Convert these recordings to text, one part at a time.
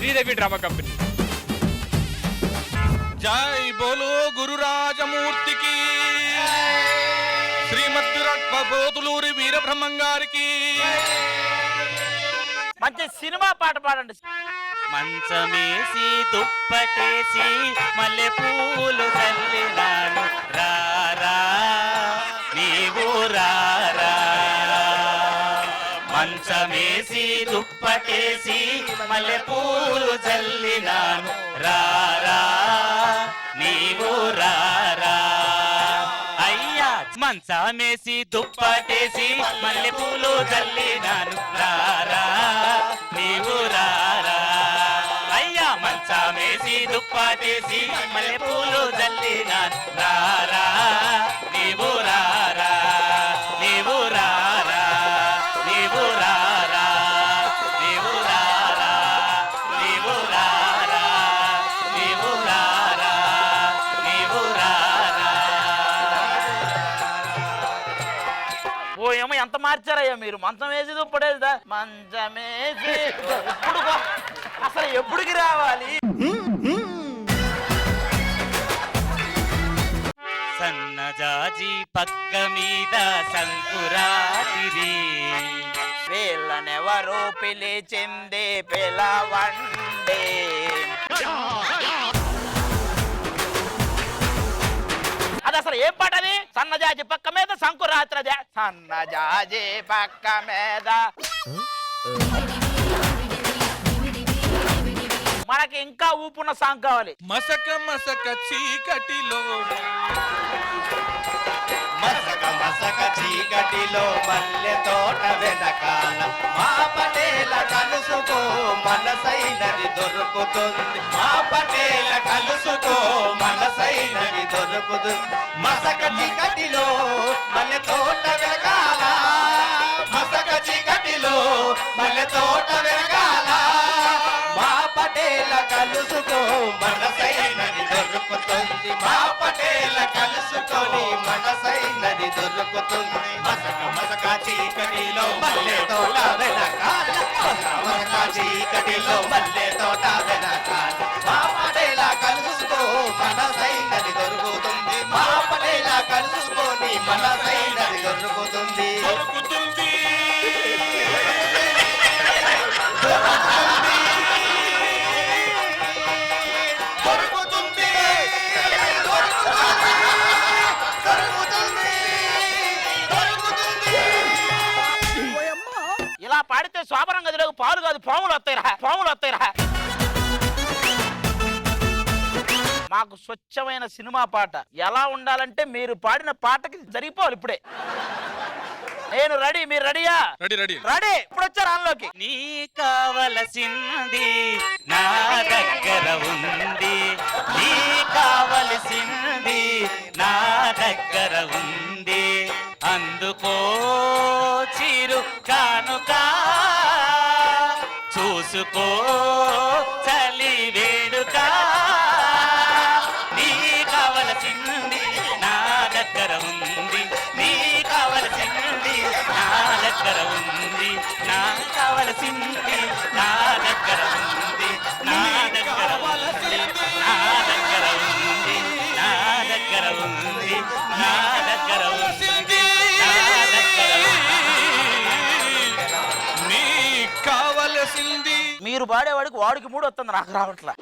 Sridevi drama company. జై బోలో గురురాజమూర్తికి, శ్రీమద్దురట్పబోతులూరి వీరబ్రహ్మం గారికి. మంచి సినిమా పాట పాడండి. మంచమేసి దుప్పటేసి మల్లె పూలు చల్లినాను రారా నీవు రారా. మంచమేసి దుప్పటేసి మల్లె పూలు చల్లినాను రారా నీవు రారా. అయ్యా మంచమేసి దుప్పటేసి మల్లె పూలు చల్లినాను రారా నీవు రారా. అయ్యా మంచమేసి దుప్పటేసి మల్లె పూలు చల్లినాను రారా నీవు రారా నీవు రారా నీవు రారా నీవు రారా నీవు రారా నీవు రారా నీవు రారా. ఓ ఏమో ఎంత మార్చారయ్యా మీరు. మంచం వేసి దుప్పటేదా మంచమేసి ఎప్పుడు అసలు ఎప్పుడుకి రావాలి? సన్నజాజి పక్క మీద సంకురాతిరి వీళ్ళనెవరో పిలిచింది పిలవండి. అది అసలు ఏం పాట అది? సన్నజాజి పక్క మీద సంకురాత్రి. సన్నజాజి పక్క మీద మనకి ఇంకా ఊపున్న సాంగ్ కావాలి. మసక మసక చీకటిలో మసక మసక చీకటిలో మల్లె తోట వెనకాల మా పటేల కలుసుకో మనసైనది దొరుకుతుంది. మా పటేల కలుసుకో మనసైనది దొరుకుతుంది. మసక చీకటిలో మల్లె తోట వెనకాల మసక చీకటిలో మల్లె తోట వెనకాల మా పటేల కలుసుకో మనసైనది దొరుకుతుంది. మా పటేల కలుసుకొని మనసైనది దొరుకుతుంది. మసక మసక చీకటిలో మల్లె తోట వెనకాల మసక మసక చీకటిలో మల్లె తోట వెనకాల మా పటేల కలుసుకో మనసైనది దొరుకుతుంది. మా పటేల కలుసుకొని మనసైనది దొరుకుతుంది. దొరుకుతుంది ఇలా పాడితే శోభనం గదిలోకి పాలు కాదు పాములు వస్తాయిరా, పాములు వస్తాయిరా. మాకు స్వచ్ఛమైన సినిమా పాట ఎలా ఉండాలంటే మీరు పాడిన పాటకి జరిగిపోవాలి. ఇప్పుడే నేను రెడీ, మీరు రెడీయా? Ready ready ready. ఇప్పుడు వచ్చారు ఆన్లోకి. నీ కావలసింది నా దగ్గర ఉంది, నీ కావలసింది నా దగ్గర ఉంది. అందుకో చిరు కానుక చూసుకో చలి వేడుక. నీ కావలసింది నా దగ్గర ఉంది, నీ కావలసింది నా దగ్గర ఉంది, నా కావలసింది నా దగ్గర ఉంది, నా దగ్గర ఉంది, నా దగ్గర ఉంది, నా దగ్గర ఉంది, నా దగ్గర ఉంది, నా దగ్గర నీ కావలసింది. మీరు పాడేవాడికి వాడికి మూడు వస్తుంది, నాకు రావట్లా.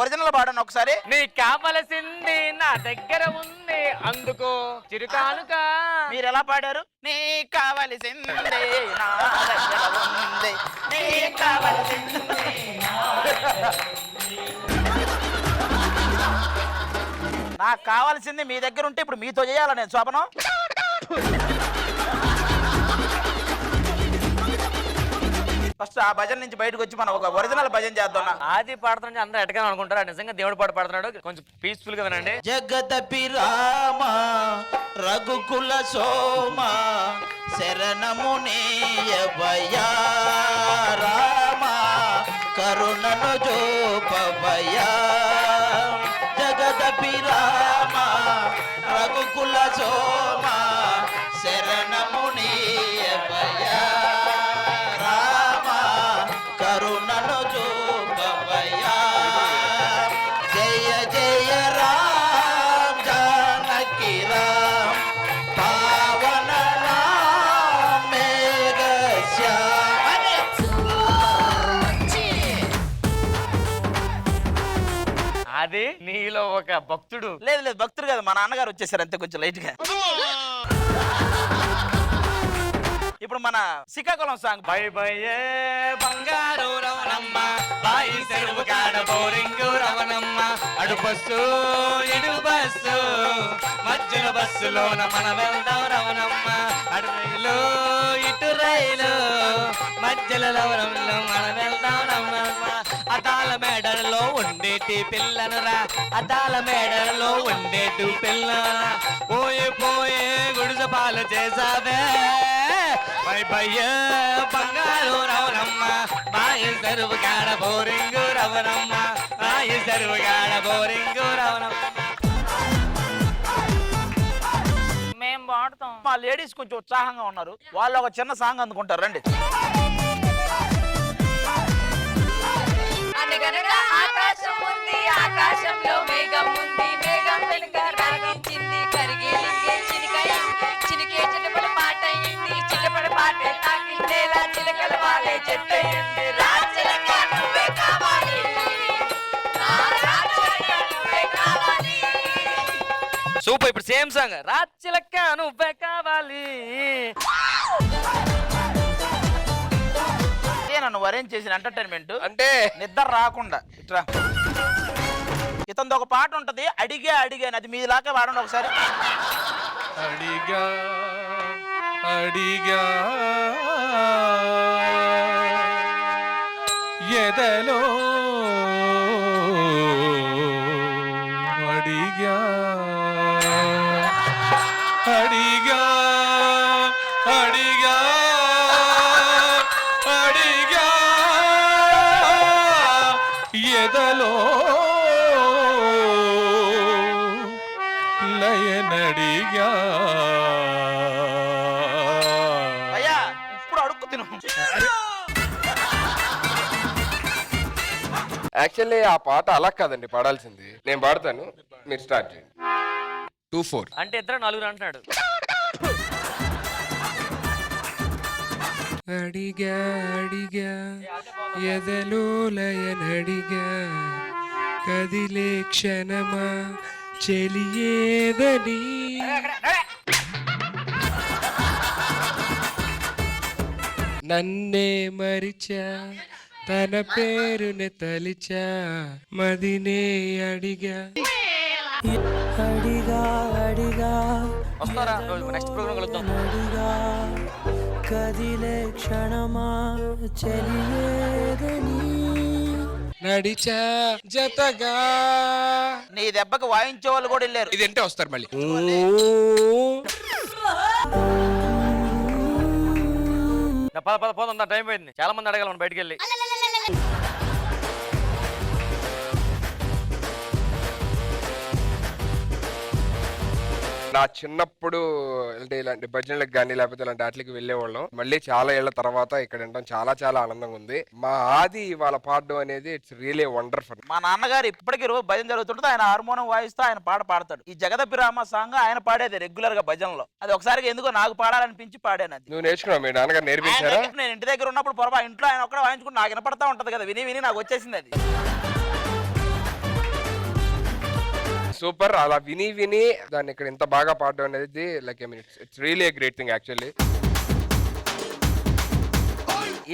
ఒరిజినల్ పాడండి ఒకసారి. నీ కావలసింది నా దగ్గర ఉంది, అందుకో చిరుకానుక. మీరు ఎలా పాడారు? నీ కావలసింది నా దగ్గర ఉంది, నీ కావలసింది. నాకు కావాల్సింది మీ దగ్గర ఉంటే ఇప్పుడు మీతో చేయాల నేను శోభనం. ఫస్ట్ ఆ భజన నుంచి బయటకు వచ్చి మనం ఒక ఒరిజినల్ భజన చేద్దాం. ఆది పాడుతుంటే అందరూ ఎటగా అనుకుంటారు, నిజంగా దేవుడు పాట పాడుతున్నాడు. కొంచెం పీస్ఫుల్ గా వినండి. జగదపి రామ రఘుకుల సోమ శరణము నీయవయా రామ కరుణను జోపవయా. జగదపి రామ రఘుకుల సోమ శరణము నీయవయా రామ అది నీలో ఒక భక్తుడు. లేదు లేదు భక్తుడు కాదు, మా నాన్నగారు వచ్చేసారు అంతే, కొంచెం లైట్ గా. ఇప్పుడు మన శ్రీకాకుళం సాంగ్. బై బయ్యే బంగారు రవణమ్మ, బాయి చెరువు కాడ బోరింగు రవణమ్మ, అడు బస్సు ఇడు బస్సు మధ్యన బస్సులోన మనం వెళ్దాం రవణమ్మ, అడు రైలు ఇటు రైలు మధ్యలో రవణంలో మనం వెళ్దాం రవణమ్మ, అద్దాల మేడలో ఉండేటి పిల్లను రా, అద్దాల మేడలో ఉండేటి పిల్లరా, పోయే పోయే గుడిస పాలు చేసావే, బై బయ్య బంగారు రవణమ్మ, బాయి చెరువు కాడ బోరింగు రవణమ్మ, బాయి చెరువు కాడ బోరింగు రవణమ్మ. మేము పాడతాం. మా లేడీస్ కొంచెం ఉత్సాహంగా ఉన్నారు, వాళ్ళు ఒక చిన్న సాంగ్ అందుకుంటారు, రండి. అనగనగా ఆకాశం ఉంది, ఆకాశంలో మేఘం ఉంది, మేఘం వెనుక రాగించింది, కరిగేలింగే చినికయింది, చినికే చిటపడ పాట అయింది, చిటపడ పాట తాకిందేలా చిలకల వాలే చెట్టయింది, రాచిలక నువ్వే కావాలి, నా రాచిలక నువ్వే కావాలి. సూపర్. ఇప్పుడు సేమ్ సాంగ్. రాచిలక్క నువ్వే కావాలి. నన్ను అరేంజ్ చేసిన ఎంటర్టైన్మెంట్ అంటే నిద్ర రాకుండా ఇట్రా. ఇతనిది ఒక పాట ఉంటది, అడిగే అడిగాను, అది మీలాగా వాడండి ఒకసారి. అడిగా అడిగా ఎదలో అడిగా అడిగా అడిగా అడిగా ఎదలో లయనడిగా. అయ్యా ఇప్పుడు అడుక్కు తిను. యాక్చువల్లీ ఆ పాట అలా కాదండి పాడాల్సింది. నేను పాడతాను, మీరు స్టార్ట్ చేయండి. 2-4 అంటే ఇద్దరు నలుగురు అంటున్నాడు. అడిగా అడిగా ఎదలో లయనడిగా, కదిలే క్షణమా చెలియేదని, నన్నే మరిచా తన పేరుని తలిచా, మదినే అడిగా అడిగా అడిగా వస్తారా? నెక్స్ట్ ప్రోగ్రామ్ కలుద్దాం. అడిగా, కదిలే క్షణమా చెలియేదని, నడిచా జతగా. నీ దెబ్బకి వాయించే వాళ్ళు కూడా వెళ్ళారు. ఇది అంటే వస్తారు మళ్ళీ. పద పద పోదా, టైం పోయింది. చాలా మంది అడగాలి మనం బయటికి వెళ్ళి. నా చిన్నప్పుడు అంటే ఇలాంటి భజనలకు కానీ లేకపోతే ఇలాంటి వాటికి వెళ్ళేవాళ్ళం. మళ్ళీ చాలా ఏళ్ల తర్వాత ఇక్కడ ఉండడం చాలా చాలా ఆనందంగా ఉంది. మా ఆది ఇవాళ పాడడం అనేది ఇట్స్ రియలీ వండర్ఫుల్. మా నాన్నగారు ఇప్పటికీ రోజు భజన జరుగుతుంటుంది, ఆయన హార్మోనియం వాయిస్తూ ఆయన పాడతాడు. ఈ జగదభిరామ సాంగ్ ఆయన పాడేది రెగ్యులర్ గా భజనలో. అది ఒకసారి ఎందుకో నాకు పాడాలనిపించి పాడాను. అది నువ్వు నేర్చుకున్నావు, మీ నాన్నగారు నేర్పించారా? నేను ఇంటి దగ్గర ఉన్నప్పుడు పొరపా ఇంట్లో ఆయన ఒక్కడ వాయించుకుని నాకు వినపడతా ఉంటది కదా, విని విని నాకు వచ్చేసింది అది. సూపర్. అలా విని విని దాన్ని ఇక్కడ ఇంత బాగా పాడడం అనేది like it's really a great thing actually.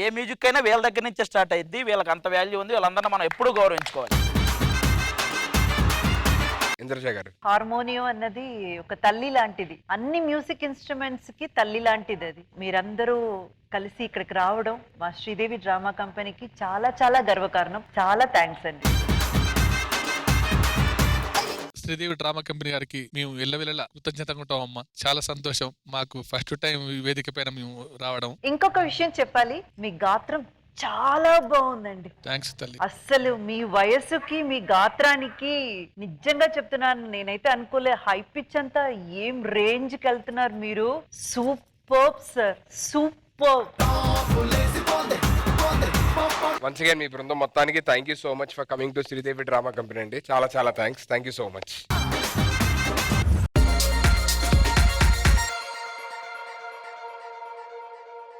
A music అయినా వీళ్ళ దగ్గర నుంచే స్టార్ట్ అయ్యింది. వీళ్ళకి అంత వాల్యూ ఉంది, వీళ్ళందరినీ మనం ఎప్పుడూ గౌరవించుకోవాలి. ఇంద్రజ గారు, హార్మోనియం అన్నది ఒక తల్లి లాంటిది. అన్ని మ్యూజిక్ ఇన్స్ట్రుమెంట్స్ కి తల్లి లాంటిది అది. మీరందరూ కలిసి ఇక్కడికి రావడం మా శ్రీదేవి డ్రామా కంపెనీకి చాలా చాలా గర్వకారణం. చాలా థ్యాంక్స్ అండి. శ్రీదేవి డ్రామా కంపెనీ గారికి మేము ఎల్లవెల్లలా కృతజ్ఞతగా ఉంటాం అమ్మా. చాలా సంతోషం మాకు ఫస్ట్ టైం ఈ వేదిక పైన మేము రావడం. ఇంకొక విషయం చెప్పాలి, మీ గాత్రం చాలా బాగుందండి. థ్యాంక్స్ తల్లి. అస్సలు మీ వయస్సుకి మీ గాత్రానికి నిజంగా చెప్తున్నాను, నేనైతే అనుకోలే. హై పిచ్ అంతా ఏం రేంజ్ కి వెళ్తున్నారు మీరు. Super sir, super. Once again మీ బృందం మొత్తానికి thank you so much for coming to Sridevi drama company అండి. చాలా చాలా thanks. Thank you so much.